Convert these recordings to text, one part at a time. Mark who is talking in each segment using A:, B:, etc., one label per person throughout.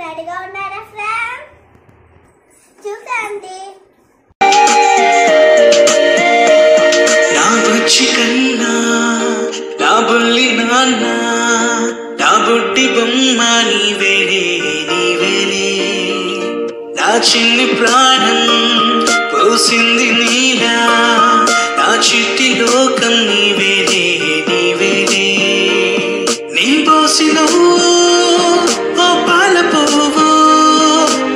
A: రెడీగా ఉన్నారా ఫ్రెండ్స్? చూసండి.
B: నా బుచ్చి కన్నా నా బుల్లి నాన్న నా బుడ్డి బొమ్మ నీవేలే నీవేలే నా చిన్ని ప్రాణం పోసింది నీలా నా చిట్టి లోకం నీవేలే నీవేలే నీ పోసిన ఓ పాల పువ్వు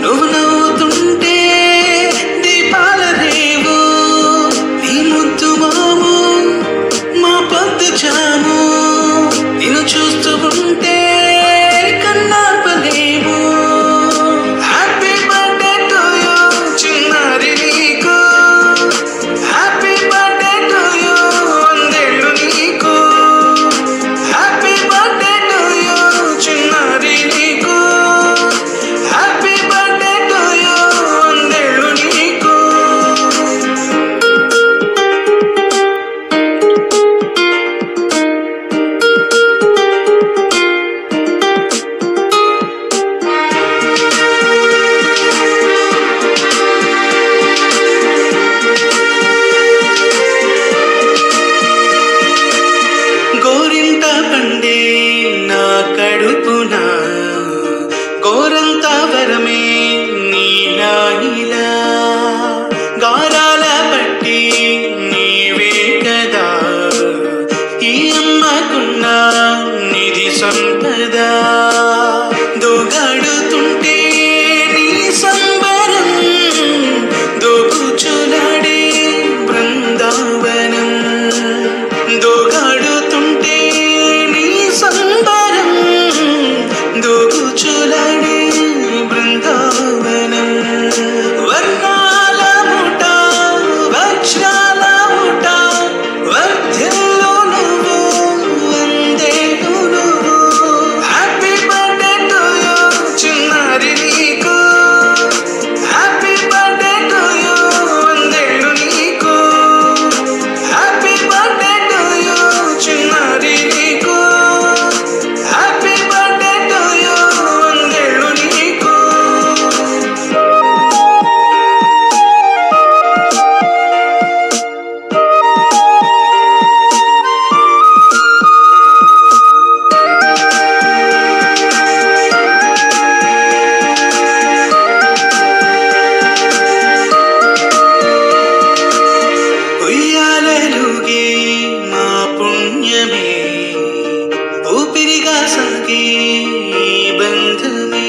B: నువ్వు నవ్వుతుంటే దీపాల రేవు నీ ముద్దు మాము మా పొద్దు జాము నిన్ను చూస్తూ ఉంటే కన్నార్పలేము. హ్యాపీ బర్త్డే టు యూ చిన్నారి నీకు, హ్యాపీ బర్త్డే టు యూ వందేళ్ళు నీకు, హ్యాపీ బర్త్డే టు యూ చిన్నారి నీకు, హ్యాపీ బర్త్డే టు యూ వందేళ్ళు నీకు. గోరింట పండే నా కడుపున గోరంత వరమే నీలా నీలా గారాల పట్టి నీవే కదా ఈ అమ్మకున్న నిధి సంపద దోగాడుతుంటే నీ సంబరం దోగుచులాడే బృందావనం దోగాడుతుంటే నీ సంబరం దోగుచులాడే బృందావనం వర్ణాల ముఠ వజ్రాల ముఠ వర్ధిల్లు నువ్వు వందేళ్ళు నువ్వు. హ్యాపీ బర్త్డే టు యూ చిన్నారి నీకు, హ్యాపీ బర్త్డే టు యూ వందేళ్ళు నీకు, హ్యాపీ బర్త్డే టు యూ చిన్నారి నీకు, హ్యాపీ బర్త్డే టు యూ వందేళ్ళు నీకు. ఉయ్యాలలుగే మా పుణ్యమే ఊపిరిగా సాగే ఈ బంధమే